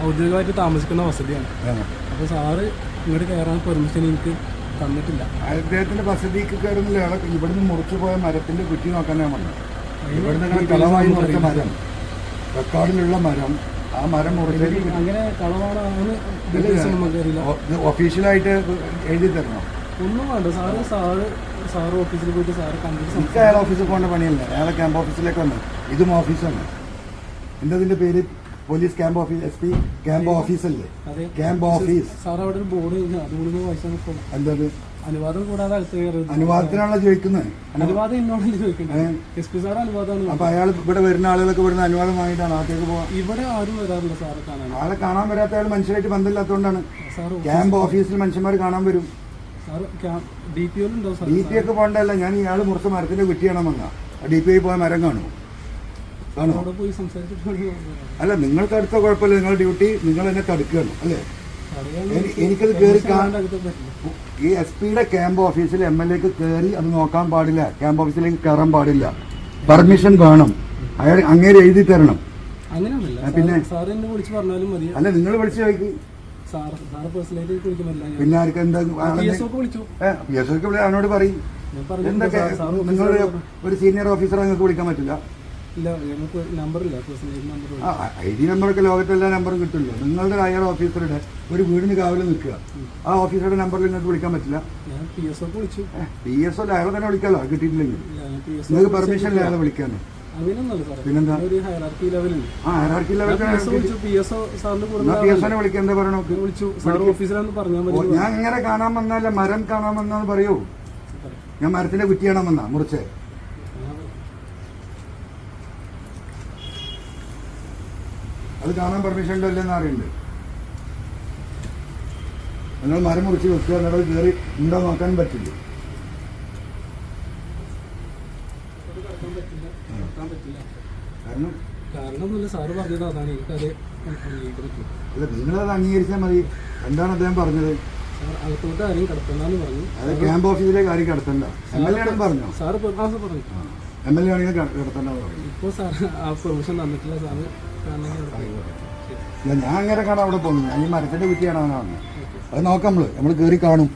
ഔദ്യോഗികമായിട്ട് താമസിക്കുന്ന വസതിയാണ്. അപ്പോൾ സാറ് ഇങ്ങോട്ട് കയറാൻ പെർമിഷൻ എനിക്ക് തന്നിട്ടില്ല. അദ്ദേഹത്തിന്റെ വസതിക്ക് കയറുന്നില്ല. ഇവിടുന്ന് മുറിച്ചു പോയ മരത്തിന്റെ കുറ്റി നോക്കാനാണ് വന്നത്. ഇവിടുന്ന് കളവായി മുറിച്ച മരം, റെക്കോർഡിലുള്ള മരം, ആ മരം മുറിച്ചേക്ക് അങ്ങനെ കളവാണ് ഒഫീഷ്യലായിട്ട് എഴുതി തരണം. ഒന്നും വേണ്ട സാറ് ഓഫീസിൽ പോയിട്ട് സാറ് കണ്ടിട്ട് എനിക്ക് അയാൾ ഓഫീസിൽ പോകേണ്ട പണിയല്ല. അയാളെ ക്യാമ്പ് ഓഫീസിലേക്ക് വന്നു. ഇതും ഓഫീസാണ്. എന്തതിന്റെ പേര്? Police camp office, SP camp ഓഫീസല്ലേ? Camp office. സാർ അവിടെ ഒരു ബോർഡ് എന്തത് അനുവാദം കൂടാതെ അടുത്ത് കയറുന്നത്? അനുവാദത്തിനാണല്ലോ ചോദിക്കുന്നത്. അനുവാദം എന്നോടല്ലേ ചോദിക്കുന്നത്? SP സാർ അനുവാദമാണ്. അപ്പൊ അയാൾ ഇവിടെ വരുന്ന ആളുകളൊക്കെ ഇവിടുന്ന് അനുവാദം വാങ്ങിയിട്ടാണ് അകത്തേക്ക് പോകാൻ. ഇവിടെ ആരും വരാറില്ല സാറെ കാണാൻ. ആളെ കാണാൻ വരാത്ത അയാൾ മനുഷ്യരായിട്ട് ബന്ധമില്ലാത്തതുകൊണ്ടാണ്. ക്യാമ്പ് ഓഫീസിൽ മനുഷ്യന്മാർ കാണാൻ വരും. DPO ഒക്കെ പോകണ്ടല്ല. ഞാൻ ഇയാൾ മുറിച്ച മരത്തിന്റെ കുറ്റിയാണ് വന്ന DPI പോയ മരം കാണുമോ? കാണുമോ? അല്ല, നിങ്ങൾക്ക് അടുത്ത കുഴപ്പമില്ല. നിങ്ങളുടെ ഡ്യൂട്ടി നിങ്ങൾ എന്നെ തടുക്കുകയാണ് അല്ലേ? എനിക്കത് കയറി ഈ SP ക്യാമ്പ് ഓഫീസിൽ MLAക്ക് കയറി അത് നോക്കാൻ പാടില്ല. ക്യാമ്പ് ഓഫീസിലേക്ക് കയറാൻ പാടില്ല. പെർമിഷൻ വേണം. അയാൾ അങ്ങേര് എഴുതി തരണം. പിന്നെ അല്ല, നിങ്ങൾ വിളിച്ചു ചോദിക്കും. പിന്നെ ആർക്ക് എന്താ അവനോട് പറയും. എന്തൊക്കെ നിങ്ങൾ ഒരു സീനിയർ ഓഫീസറെ നിങ്ങൾക്ക് വിളിക്കാൻ പറ്റില്ല. ID നമ്പറൊക്കെ ലോകത്തെല്ലാ നമ്പറും കിട്ടില്ല. നിങ്ങളുടെ ഹയർ ഓഫീസറുടെ ഒരു വീടിന് കാവല് നിൽക്കുക. ആ ഓഫീസറുടെ നമ്പറിൽ നിങ്ങൾക്ക് വിളിക്കാൻ പറ്റില്ല. PSO അയാളെ തന്നെ വിളിക്കാമല്ലോ കിട്ടിയിട്ടില്ലെങ്കിൽ. നിങ്ങൾക്ക് പെർമിഷൻ ഇല്ല അയാളെ വിളിക്കാനോ? പിന്നെന്താ ഹയറാർക്കി ലെവലിനെ വിളിക്കാൻ എന്താ പറയണോ? ഞാൻ ഇങ്ങനെ കാണാൻ വന്നല്ല, മരം കാണാൻ വന്നാന്ന് പറയൂ. ഞാൻ മരത്തിന്റെ കുറ്റി കാണാൻ വന്നാ മുറിച്ച്. അത് കാണാൻ പെർമിഷൻ ഉണ്ടോ ഇല്ലെന്ന് അറിയുന്നുണ്ട്. നിങ്ങൾ മരം മുറിച്ച് വെക്കുക, എന്നിട്ട് കയറി ഉണ്ടോ നോക്കാൻ പറ്റില്ല. അല്ല, നിങ്ങളത് അംഗീകരിച്ചാൽ മതി. എന്താണ് അദ്ദേഹം പറഞ്ഞത്? അത് ക്യാമ്പ് ഓഫീസിലേക്ക് ആരും കിടത്തണ്ട. MLA ആണെന്ന് പറഞ്ഞോ? MLA ആണെങ്കിൽ കിടത്തണ്ട ഞാൻ അങ്ങനെ കാണാൻ അവിടെ പോകുന്നു. ഞാൻ ഈ മരത്തിന്റെ കുറ്റിയാണ് അവനെ വന്നത്. അത് നോക്കാം. നമ്മൾ കയറി കാണും.